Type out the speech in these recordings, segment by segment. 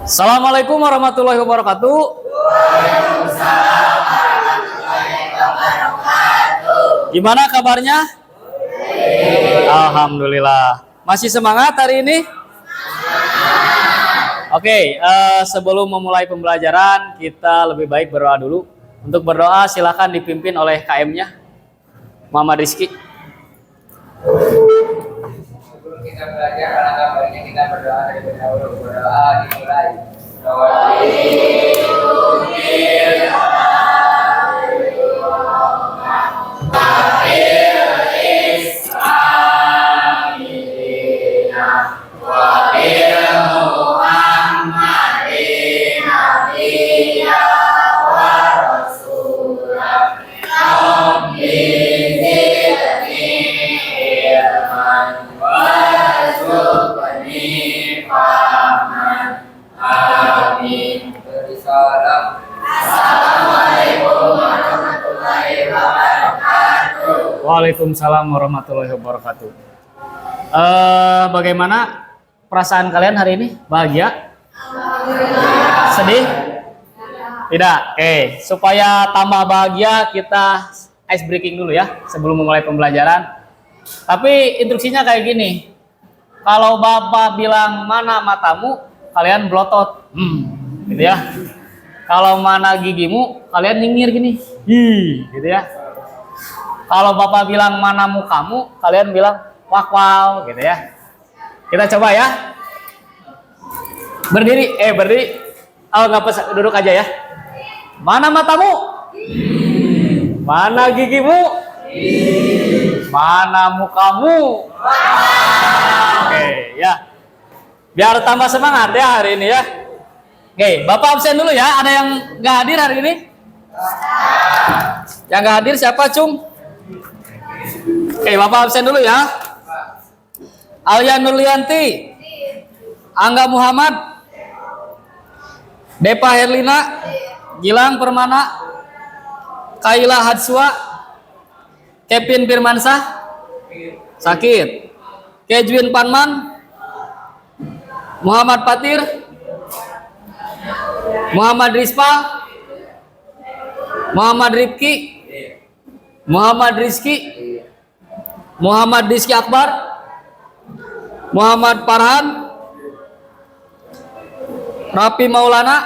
Assalamualaikum warahmatullahi wabarakatuh. Gimana kabarnya? Alhamdulillah. Masih semangat hari ini? Oke, sebelum memulai pembelajaran, kita lebih baik berdoa dulu. Untuk berdoa, silakan dipimpin oleh KM-nya, Muhammad Rizky. Sebelum kita belajar, alangkah baiknya kita berdoa terlebih dahulu. Berdoa dimulai. Waalaikumsalam warahmatullahi wabarakatuh. Bagaimana perasaan kalian hari ini? Bahagia? Sedih? Tidak? Oke, supaya tambah bahagia kita ice breaking dulu ya sebelum memulai pembelajaran. Tapi instruksinya kayak gini. Kalau Bapak bilang mana matamu, kalian belotot. Gitu ya. Kalau mana gigimu, kalian nyengir gini. Gitu ya. Kalau Bapak bilang mana mukamu, kalian bilang wak-wow gitu ya. Kita coba ya. Berdiri, berdiri. Oh, nggak pesat, duduk aja ya. Mana matamu? Mana gigimu? Mana mukamu? Oke, ya. Biar tambah semangat ya hari ini ya. Oke, Bapak absen dulu ya. Ada yang nggak hadir hari ini? Yang nggak hadir siapa, Cung? Oke, Bapak absen dulu ya. Alia Nurlianti, Angga Muhammad, Depa Herlina, Gilang Permana, Kaila Hadswa, Kevin Firmansah, sakit, Kejwin Panman, Muhammad Patir, Muhammad Rizpa, Muhammad Rifki, Muhammad Rizki, Muhammad Rizki Akbar, Muhammad Farhan, Rapi Maulana,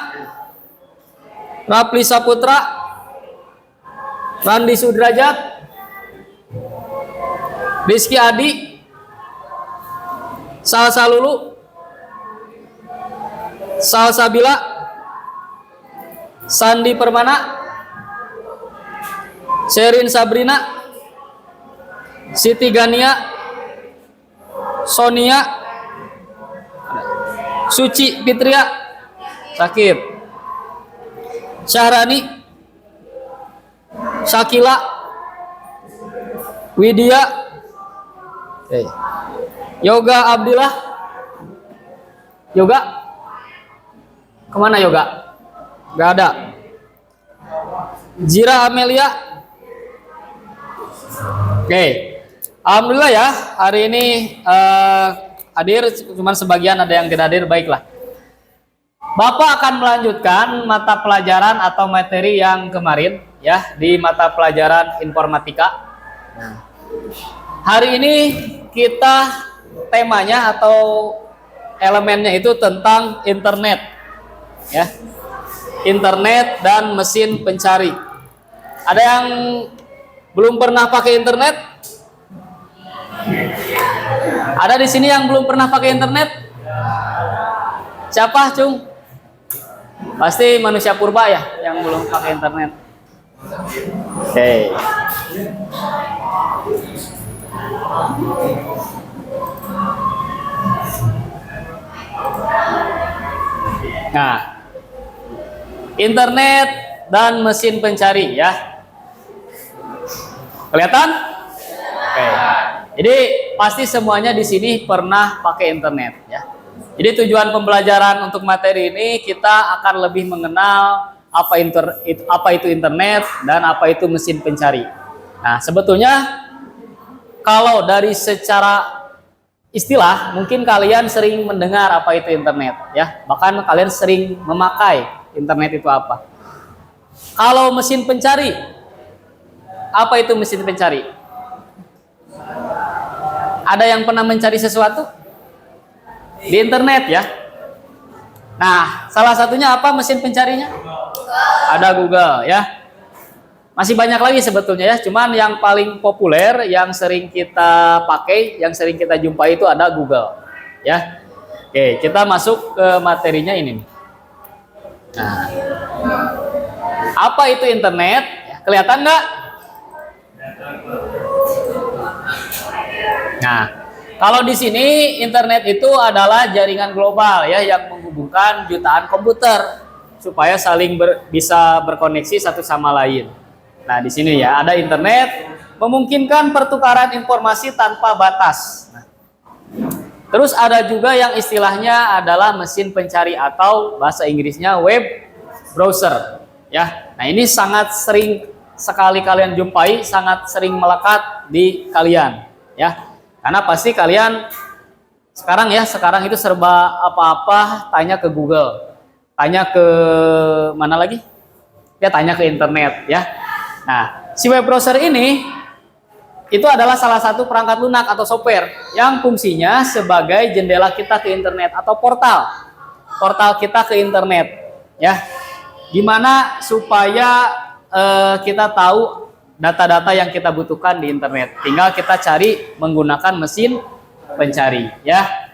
Rapli Saputra, Randi Sudrajat, Rizki Adi, Salsa Lulu, Salsa Bila, Sandi Permana, Sherin Sabrina, Siti Gania, Sonia, Suci Fitria, sakit, Syahrani, Syakila, Widya, Yoga Abdillah, Yoga, kemana Yoga? Gak ada. Zira Amelia. Oke. Alhamdulillah ya, hari ini hadir, cuman sebagian ada yang tidak hadir, baiklah. Bapak akan melanjutkan mata pelajaran atau materi yang kemarin ya, di mata pelajaran informatika. Hari ini kita temanya atau elemennya itu tentang internet ya. Internet dan mesin pencari. Ada yang belum pernah pakai internet? Ada di sini yang belum pernah pakai internet? Siapa, Cung? Pasti manusia purba ya yang belum pakai internet. Oke. Nah, internet dan mesin pencari ya. Kelihatan? Oke. Jadi pasti semuanya di sini pernah pakai internet ya. Jadi tujuan pembelajaran untuk materi ini kita akan lebih mengenal apa itu internet dan apa itu mesin pencari. Nah, sebetulnya kalau dari secara istilah, mungkin kalian sering mendengar apa itu internet ya. Bahkan kalian sering memakai internet itu apa. Kalau mesin pencari, apa itu mesin pencari? Ada yang pernah mencari sesuatu di internet ya? Nah, salah satunya apa mesin pencarinya? Ada Google ya. Masih banyak lagi sebetulnya ya, cuman yang paling populer, yang sering kita pakai, yang sering kita jumpai itu ada Google ya. Oke, kita masuk ke materinya ini. Nah, apa itu internet? Kelihatan nggak? Nah, kalau di sini internet itu adalah jaringan global ya yang menghubungkan jutaan komputer supaya saling bisa berkoneksi satu sama lain. Nah, di sini ya ada internet memungkinkan pertukaran informasi tanpa batas. Nah, terus ada juga yang istilahnya adalah mesin pencari atau bahasa Inggrisnya web browser ya. Nah, ini sangat sering sekali kalian jumpai, sangat sering melekat di kalian ya. Karena pasti kalian sekarang itu serba apa-apa tanya ke Google, tanya ke mana lagi? Ya tanya ke internet ya. Nah, si web browser ini itu adalah salah satu perangkat lunak atau software yang fungsinya sebagai jendela kita ke internet atau portal kita ke internet ya. Gimana supaya kita tahu data-data yang kita butuhkan di internet? Tinggal kita cari menggunakan mesin pencari ya.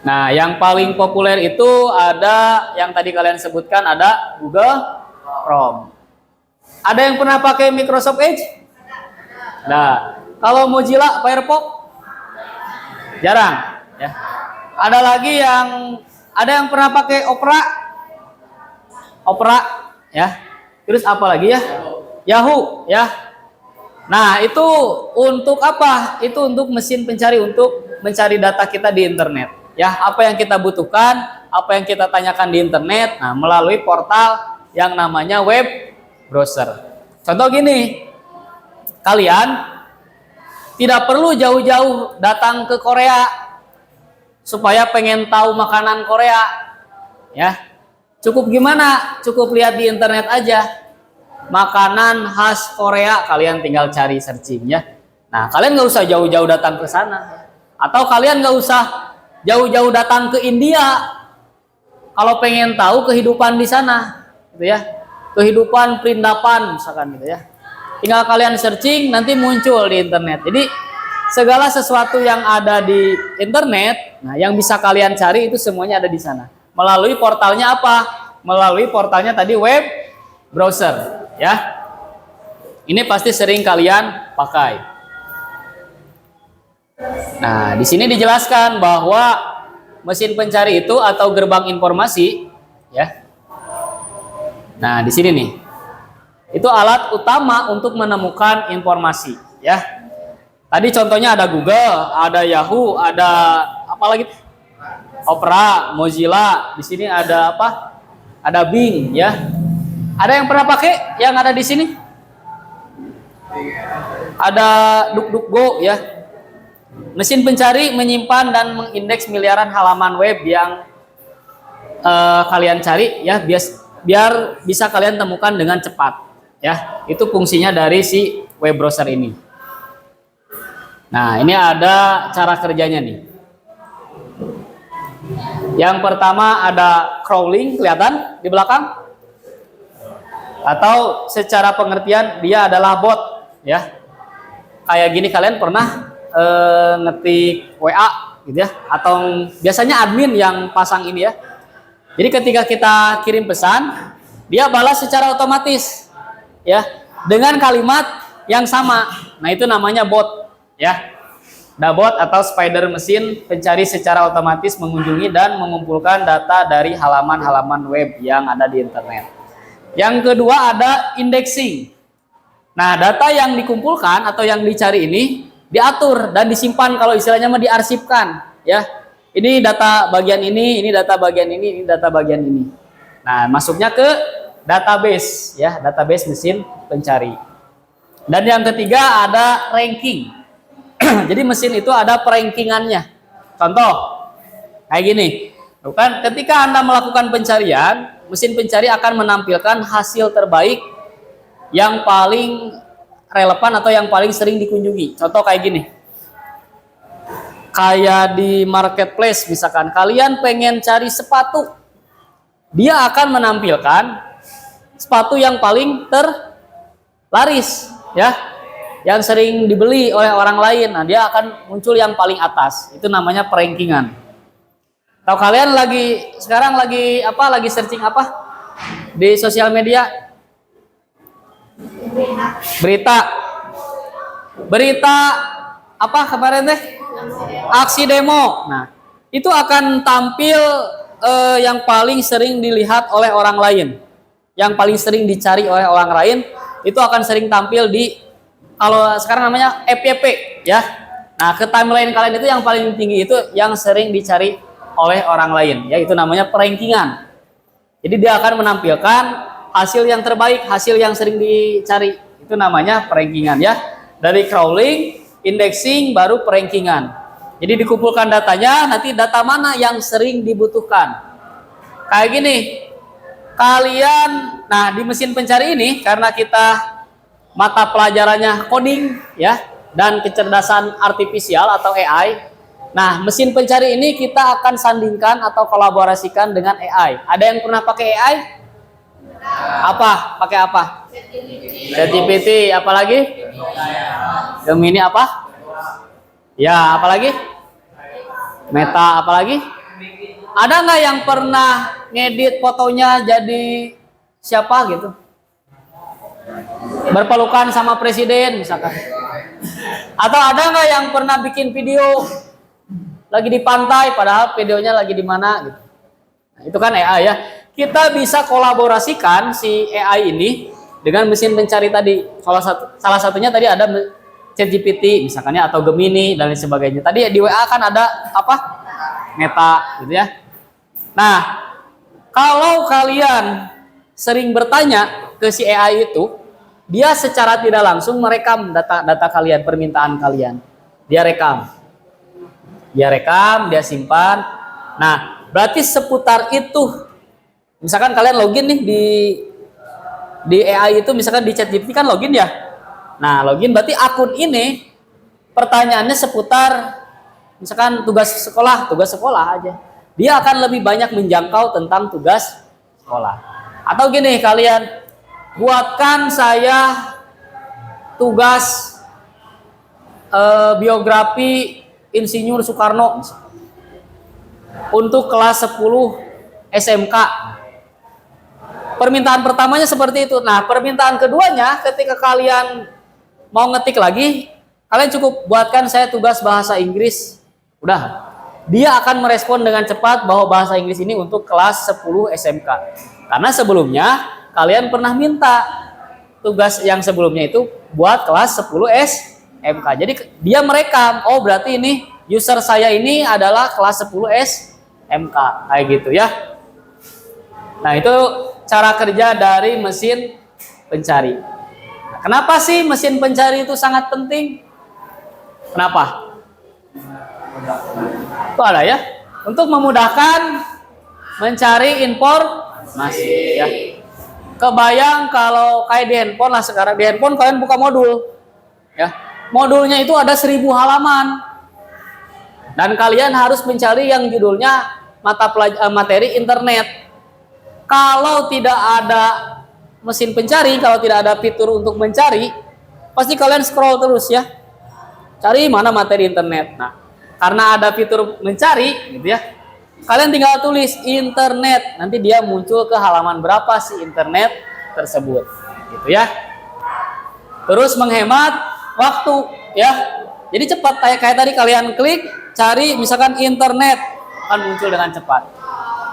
Nah, yang paling populer itu ada yang tadi kalian sebutkan, ada Google Chrome. Ada yang pernah pakai Microsoft Edge? Nah, kalau Mozilla Firefox? Jarang ya. Ada yang pernah pakai Opera ya. Terus apa lagi ya? Yahoo ya. Nah, itu untuk apa? Itu untuk mesin pencari, untuk mencari data kita di internet. Ya, apa yang kita butuhkan, apa yang kita tanyakan di internet, nah melalui portal yang namanya web browser. Contoh gini, kalian tidak perlu jauh-jauh datang ke Korea supaya pengen tahu makanan Korea, ya. Cukup gimana? Cukup lihat di internet aja. Makanan khas Korea, kalian tinggal cari searching ya. Nah, kalian nggak usah jauh-jauh datang ke sana, atau kalian nggak usah jauh-jauh datang ke India kalau pengen tahu kehidupan di sana, gitu ya. Kehidupan perindapan misalkan gitu ya. Tinggal kalian searching, nanti muncul di internet. Jadi segala sesuatu yang ada di internet, nah yang bisa kalian cari itu semuanya ada di sana. Melalui portalnya apa? Melalui portalnya tadi web browser, ya. Ini pasti sering kalian pakai. Nah, di sini dijelaskan bahwa mesin pencari itu atau gerbang informasi, ya. Nah, di sini nih. Itu alat utama untuk menemukan informasi, ya. Tadi contohnya ada Google, ada Yahoo, ada apa lagi? Opera, Mozilla. Di sini ada apa? Ada Bing, ya. Ada yang pernah pakai yang ada di sini? Ada DuckDuckGo, ya. Mesin pencari menyimpan dan mengindeks miliaran halaman web yang kalian cari, ya, biar bisa kalian temukan dengan cepat, ya. Itu fungsinya dari si web browser ini. Nah, ini ada cara kerjanya nih. Yang pertama ada crawling, kelihatan di belakang? Atau secara pengertian dia adalah bot, ya. Kayak gini, kalian pernah ngetik WA gitu ya, atau biasanya admin yang pasang ini ya. Jadi ketika kita kirim pesan, dia balas secara otomatis ya dengan kalimat yang sama. Nah, itu namanya bot ya. Nah, bot atau spider mesin pencari secara otomatis mengunjungi dan mengumpulkan data dari halaman-halaman web yang ada di internet. Yang kedua ada indexing. Nah, data yang dikumpulkan atau yang dicari ini diatur dan disimpan, kalau istilahnya mah diarsipkan ya. Ini data bagian ini data bagian ini data bagian ini. Nah, masuknya ke database ya, database mesin pencari. Dan yang ketiga ada ranking. Jadi mesin itu ada perankingannya. Contoh kayak gini. Bukan, ketika Anda melakukan pencarian, mesin pencari akan menampilkan hasil terbaik yang paling relevan atau yang paling sering dikunjungi. Contoh kayak gini. Kayak di marketplace misalkan, kalian pengen cari sepatu. Dia akan menampilkan sepatu yang paling terlaris, ya, yang sering dibeli oleh orang lain. Nah, dia akan muncul yang paling atas. Itu namanya perankingan. Tahu kalian sekarang lagi searching apa di sosial media? Berita apa kemarin teh? Aksi demo. Nah, itu akan tampil yang paling sering dilihat oleh orang lain, yang paling sering dicari oleh orang lain, itu akan sering tampil di, kalau sekarang namanya FYP, ya. Nah, ke timeline kalian itu yang paling tinggi itu yang sering dicari oleh orang lain, ya, itu namanya perankingan. Jadi dia akan menampilkan hasil yang terbaik, hasil yang sering dicari, itu namanya perankingan, ya. Dari crawling, indexing, baru perankingan. Jadi dikumpulkan datanya, nanti data mana yang sering dibutuhkan. Kayak gini, kalian, nah di mesin pencari ini karena kita mata pelajarannya coding, ya, dan kecerdasan artifisial atau AI. Nah, mesin pencari ini kita akan sandingkan atau kolaborasikan dengan AI. Ada yang pernah pakai AI? Apa? Pakai apa? ChatGPT, apalagi? Gemini apa? Ya, apalagi? Meta, apalagi? Ada nggak yang pernah ngedit fotonya jadi siapa gitu? Berpelukan sama presiden misalkan. Atau ada nggak yang pernah bikin video lagi di pantai padahal videonya lagi di mana gitu? Nah, itu kan AI, ya. Kita bisa kolaborasikan si AI ini dengan mesin pencari tadi. Salah satunya tadi ada ChatGPT misalkannya, atau Gemini dan lain sebagainya. Tadi di WA kan ada apa? Meta gitu, ya. Nah, kalau kalian sering bertanya ke si AI itu, dia secara tidak langsung merekam data kalian, permintaan kalian. Dia rekam, dia simpan. Nah, berarti seputar itu. Misalkan kalian login nih di AI itu, misalkan di ChatGPT kan login, ya. Nah, login berarti akun ini pertanyaannya seputar misalkan tugas sekolah aja. Dia akan lebih banyak menjangkau tentang tugas sekolah. Atau gini, kalian buatkan saya tugas biografi Insinyur Soekarno untuk kelas 10 SMK. Permintaan pertamanya seperti itu. Nah, permintaan keduanya ketika kalian mau ngetik lagi, kalian cukup buatkan saya tugas bahasa Inggris. Udah. Dia akan merespon dengan cepat bahwa bahasa Inggris ini untuk kelas 10 SMK. Karena sebelumnya kalian pernah minta tugas yang sebelumnya itu buat kelas 10 SMK. Jadi dia merekam, oh berarti ini user saya ini adalah kelas 10 SMK. Kayak gitu, ya. Nah, itu cara kerja dari mesin pencari. Nah, kenapa sih mesin pencari itu sangat penting? Kenapa? Itu ada, ya. Untuk memudahkan mencari informasi, ya. Kebayang kalau kayak di handphone lah sekarang. Di handphone kalian buka modul, ya. Modulnya itu ada 1000 halaman. Dan kalian harus mencari yang judulnya materi internet. Kalau tidak ada mesin pencari, kalau tidak ada fitur untuk mencari, pasti kalian scroll terus, ya. Cari mana materi internet. Nah, karena ada fitur mencari, gitu, ya. Kalian tinggal tulis internet, nanti dia muncul ke halaman berapa sih internet tersebut, gitu, ya. Terus menghemat waktu, ya. Jadi cepat, kayak tadi kalian klik, cari misalkan internet, akan muncul dengan cepat.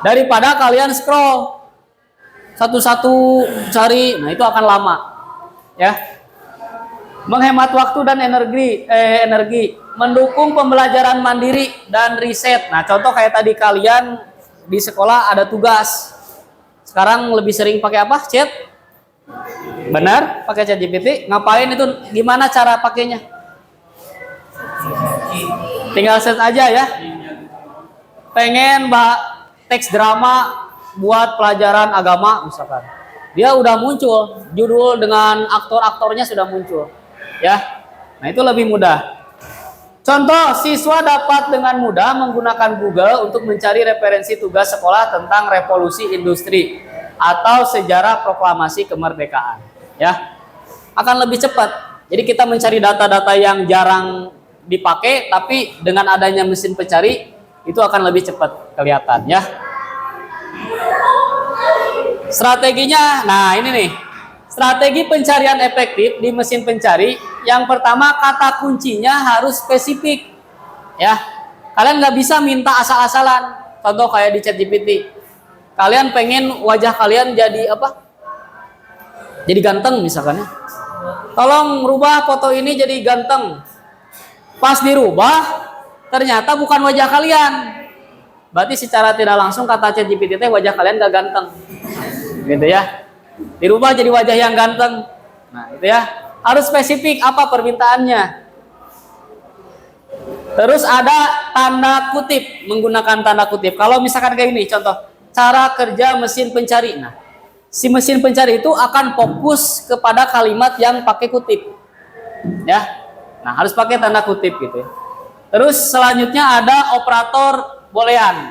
Daripada kalian scroll satu-satu cari, nah itu akan lama, ya. Menghemat waktu dan energi, mendukung pembelajaran mandiri dan riset. Nah, contoh kayak tadi kalian di sekolah ada tugas. Sekarang lebih sering pakai apa? Benar? Pakai ChatGPT. Ngapain itu? Gimana cara pakainya? Tinggal search aja ya. Pengen teks drama buat pelajaran agama misalkan. Dia udah muncul, judul dengan aktor-aktornya sudah muncul. Ya. Nah, itu lebih mudah. Contoh, siswa dapat dengan mudah menggunakan Google untuk mencari referensi tugas sekolah tentang revolusi industri atau sejarah proklamasi kemerdekaan. Ya, akan lebih cepat. Jadi kita mencari data-data yang jarang dipakai, tapi dengan adanya mesin pencari itu akan lebih cepat kelihatan. Ya. Strateginya, nah ini nih. Strategi pencarian efektif di mesin pencari, yang pertama kata kuncinya harus spesifik. Ya, kalian nggak bisa minta asal-asalan. Contoh kayak di ChatGPT, kalian pengen wajah kalian jadi apa? Jadi ganteng misalkan ya. Tolong rubah foto ini jadi ganteng. Pas dirubah, ternyata bukan wajah kalian. Berarti secara tidak langsung kata ChatGPT wajah kalian gak ganteng. Gitu ya. Dirubah jadi wajah yang ganteng. Nah, itu ya. Harus spesifik apa permintaannya. Terus ada tanda kutip, menggunakan tanda kutip. Kalau misalkan kayak gini, contoh cara kerja mesin pencari. Nah, si mesin pencari itu akan fokus kepada kalimat yang pakai kutip. Ya. Nah, harus pakai tanda kutip gitu ya. Terus selanjutnya ada operator boolean.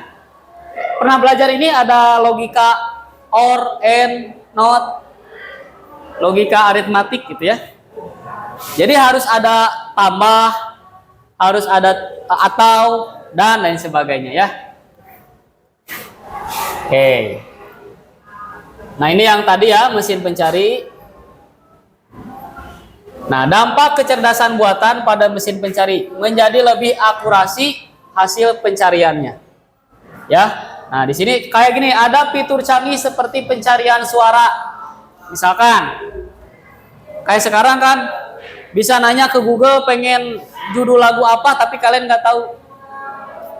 Pernah belajar ini ada logika or, and, not, logika aritmatik gitu ya. Jadi harus ada tambah, harus ada atau, dan lain sebagainya ya. Oke. Nah ini yang tadi ya, mesin pencari. Nah, dampak kecerdasan buatan pada mesin pencari menjadi lebih akurasi hasil pencariannya. Ya. Nah, di sini kayak gini, ada fitur canggih seperti pencarian suara. Misalkan kayak sekarang kan bisa nanya ke Google pengen judul lagu apa tapi kalian nggak tahu.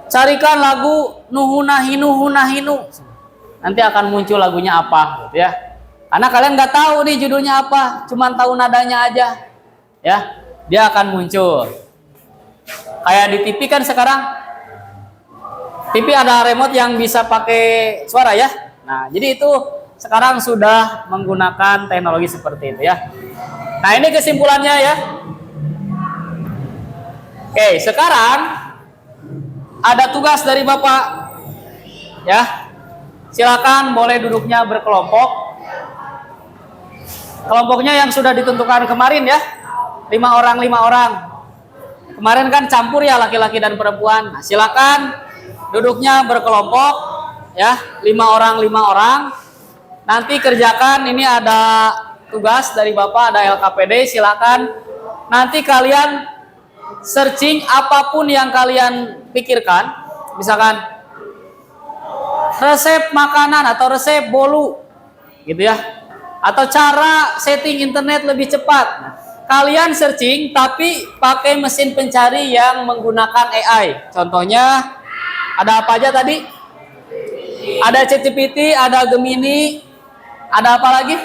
Carikan lagu Nuhunahinu Hunahinu. Nanti akan muncul lagunya apa gitu ya. Karena kalian nggak tahu nih judulnya apa, cuman tahu nadanya aja. Ya, dia akan muncul. Kayak di TV kan sekarang TV ada remote yang bisa pakai suara ya. Nah, jadi itu sekarang sudah menggunakan teknologi seperti itu ya. Nah, ini kesimpulannya ya. Oke, sekarang ada tugas dari Bapak. Ya. Silakan boleh duduknya berkelompok. Kelompoknya yang sudah ditentukan kemarin ya. 5 orang. Kemarin kan campur ya laki-laki dan perempuan. Nah, silakan duduknya berkelompok ya, 5 orang. Nanti kerjakan, ini ada tugas dari Bapak, ada LKPD, silakan. Nanti kalian searching apapun yang kalian pikirkan. Misalkan resep makanan atau resep bolu gitu ya. Atau cara setting internet lebih cepat. Nah, kalian searching tapi pakai mesin pencari yang menggunakan AI. Contohnya ada apa aja tadi? Ada ChatGPT, ada Gemini, ada apa lagi?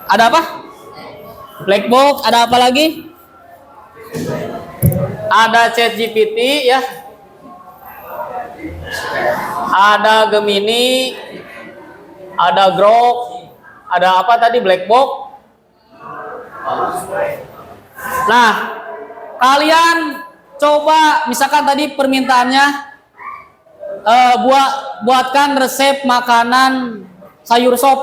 Ada apa? Blackbox, ada apa lagi? Ada ChatGPT ya. Ada Gemini, ada Grok, ada apa tadi? Blackbox. Nah, kalian coba misalkan tadi permintaannya buatkan resep makanan sayur sop.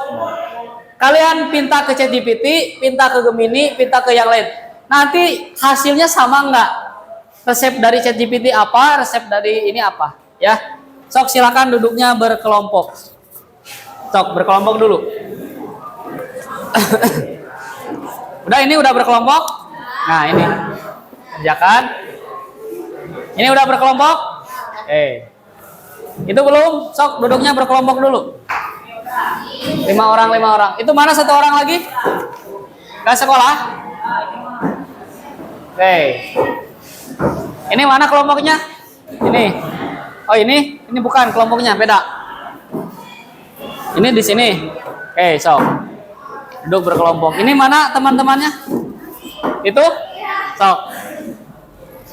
Kalian pinta ke ChatGPT, pinta ke Gemini, pinta ke yang lain. Nanti hasilnya sama nggak? Resep dari ChatGPT apa, resep dari ini apa? Ya, sok silakan duduknya berkelompok. Sok berkelompok dulu. Udah berkelompok. Nah ini kerjakan. Ini udah berkelompok. Itu belum. Sok duduknya berkelompok dulu. 5 orang. Itu mana satu orang lagi? Ke sekolah. Ini mana kelompoknya? Ini. Oh ini bukan kelompoknya, beda. Ini di sini. Sok. Duduk berkelompok. Ini mana teman-temannya? Itu? Sok.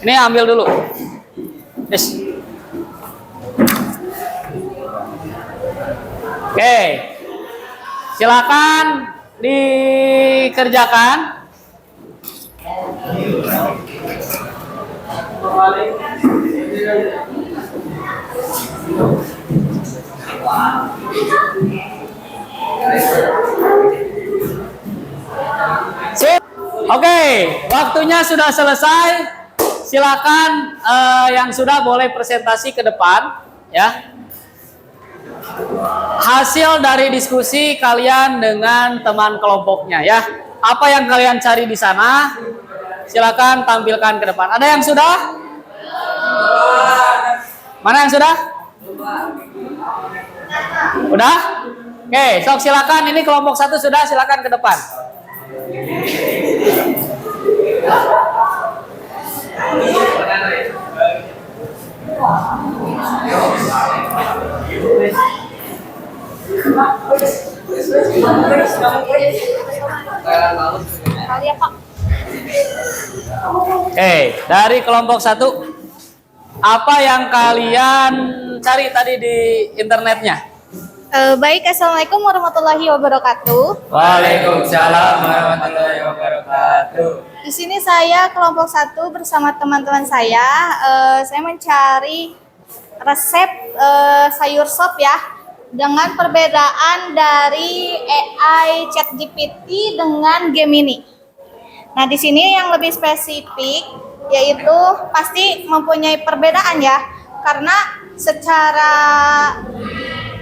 Ini ambil dulu. Yes. Oke. Silakan dikerjakan. Sip. Oke, waktunya sudah selesai. Silakan yang sudah boleh presentasi ke depan, ya. Hasil dari diskusi kalian dengan teman kelompoknya, ya. Apa yang kalian cari di sana? Silakan tampilkan ke depan. Ada yang sudah? Mana yang sudah? Udah? Oke, sok silakan. Ini kelompok 1 sudah, silakan ke depan. Oke, dari kelompok 1, apa yang kalian cari tadi di internetnya? Baik, Assalamualaikum warahmatullahi wabarakatuh. Waalaikumsalam warahmatullahi wabarakatuh. Di sini saya kelompok 1 bersama teman-teman saya. Saya mencari resep sayur sop ya, dengan perbedaan dari AI ChatGPT dengan Gemini. Nah, di sini yang lebih spesifik yaitu pasti mempunyai perbedaan ya, karena secara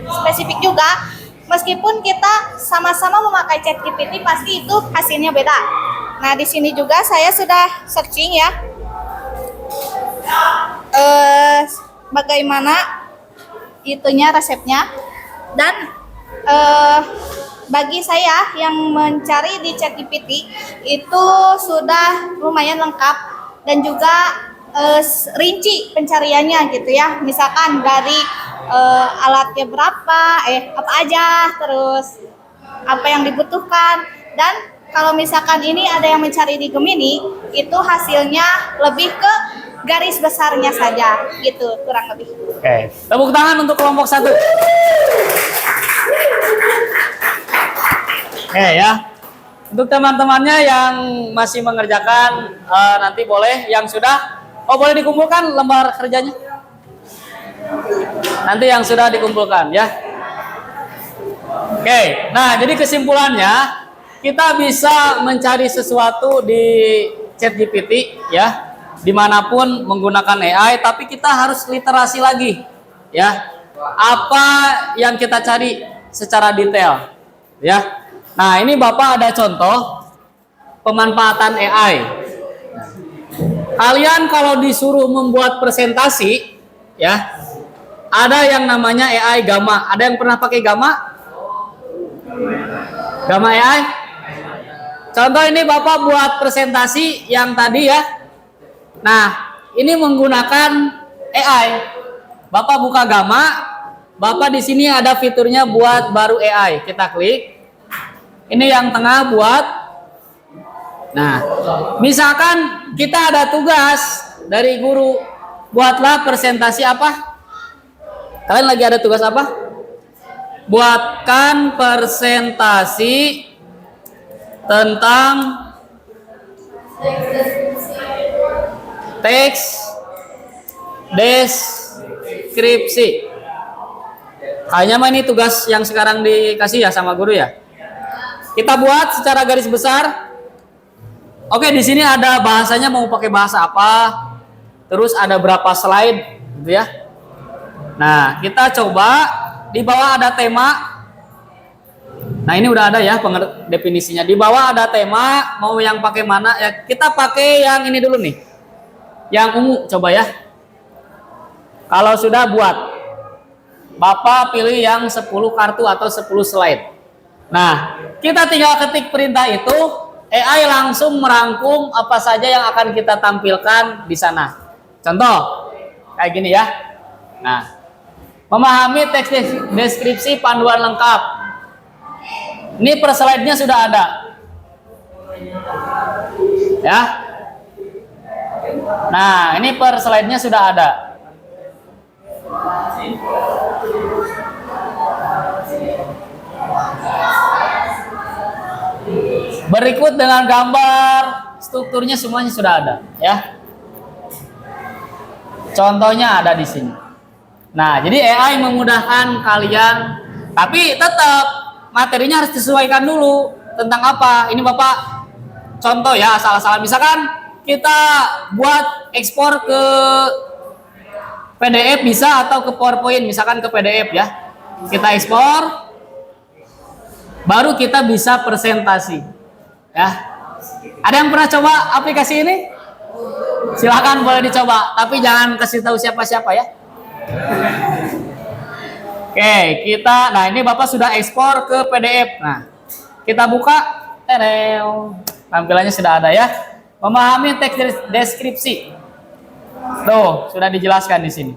spesifik juga, meskipun kita sama-sama memakai ChatGPT pasti itu hasilnya beda. Nah, di sini juga saya sudah searching ya, bagaimana itunya resepnya, dan bagi saya yang mencari di ChatGPT itu sudah lumayan lengkap dan juga rinci pencariannya gitu ya. Misalkan dari alatnya berapa, apa aja, terus apa yang dibutuhkan. Dan kalau misalkan ini ada yang mencari di Gemini, itu hasilnya lebih ke garis besarnya saja gitu, kurang lebih. Oke, tepuk tangan untuk kelompok 1. Oke ya, untuk teman-temannya yang masih mengerjakan nanti boleh, yang sudah, boleh dikumpulkan lembar kerjanya. Nanti yang sudah dikumpulkan ya. Oke, nah jadi kesimpulannya kita bisa mencari sesuatu di ChatGPT ya, dimanapun menggunakan AI, tapi kita harus literasi lagi ya, apa yang kita cari secara detail ya. Nah, ini Bapak ada contoh pemanfaatan AI. Kalian kalau disuruh membuat presentasi ya, ada yang namanya AI Gamma. Ada yang pernah pakai Gamma? Gamma AI? Contoh ini Bapak buat presentasi yang tadi ya. Nah, ini menggunakan AI. Bapak buka Gamma, Bapak di sini ada fiturnya buat baru AI. Kita klik. Ini yang tengah buat. Nah, misalkan kita ada tugas dari guru, buatlah presentasi apa? Kalian lagi ada tugas apa? Buatkan presentasi tentang teks deskripsi. Kayaknya mah ini tugas yang sekarang dikasih ya sama guru ya. Kita buat secara garis besar. Oke, di sini ada bahasanya mau pakai bahasa apa. Terus ada berapa slide gitu ya. Nah, kita coba di bawah ada tema. Nah, ini udah ada ya definisinya. Di bawah ada tema, mau yang pakai mana? Ya, kita pakai yang ini dulu nih. Yang ungu coba ya. Kalau sudah buat, Bapak pilih yang 10 kartu atau 10 slide. Nah, kita tinggal ketik perintah itu, AI langsung merangkum apa saja yang akan kita tampilkan di sana. Contoh, kayak gini ya. Nah, memahami teks deskripsi panduan lengkap. Ini per slide-nya sudah ada. Ya. Nah, ini per slide-nya sudah ada. Berikut dengan gambar, strukturnya semuanya sudah ada, ya. Contohnya ada di sini. Nah, jadi AI memudahkan kalian, tapi tetap materinya harus disesuaikan dulu tentang apa. Ini Bapak contoh ya, asal-asalan. Misalkan kita buat ekspor ke PDF bisa atau ke PowerPoint, misalkan ke PDF ya. Kita ekspor, baru kita bisa presentasi. Ya. Ada yang pernah coba aplikasi ini? Silakan boleh dicoba, tapi jangan kasih tahu siapa-siapa ya. Oke, nah ini Bapak sudah ekspor ke PDF. Nah, kita buka, tampilannya sudah ada ya. Memahami teks deskripsi. Tuh, sudah dijelaskan di sini.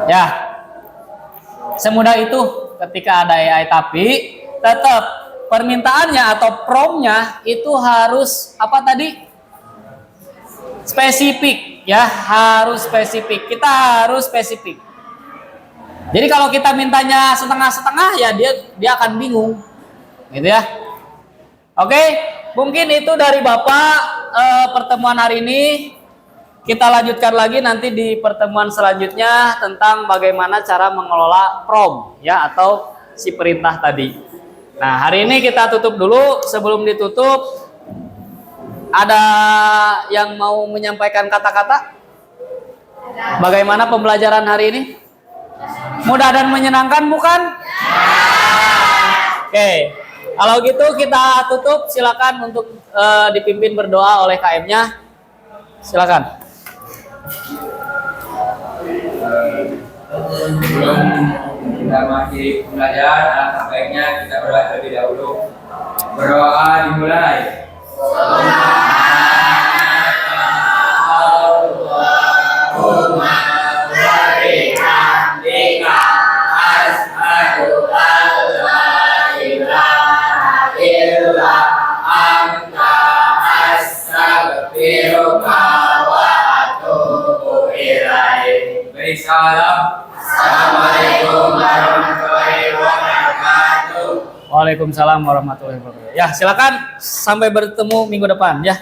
Ya. Semudah itu ketika ada AI, tapi tetap permintaannya atau prompt-nya itu harus apa tadi? Spesifik ya, harus spesifik. Kita harus spesifik. Jadi kalau kita mintanya setengah-setengah ya dia akan bingung. Gitu ya. Oke, mungkin itu dari Bapak pertemuan hari ini. Kita lanjutkan lagi nanti di pertemuan selanjutnya tentang bagaimana cara mengelola prompt ya atau si perintah tadi. Nah, hari ini kita tutup dulu. Sebelum ditutup, ada yang mau menyampaikan kata-kata? Bagaimana pembelajaran hari ini? Mudah dan menyenangkan bukan? Oke, kalau gitu kita tutup. Silakan untuk dipimpin berdoa oleh KM-nya. Silakan. Sebelum kita masih belajar, alangkah baiknya kita berdoa terlebih dahulu. Berdoa dimulai. Allahumma bihamdika asyhadu an la ilaha illa anta astaghfiruka wa atubu ilaik. Beri salam. Assalamualaikum warahmatullahi wabarakatuh. Waalaikumsalam warahmatullahi wabarakatuh. Ya, silakan sampai bertemu minggu depan ya.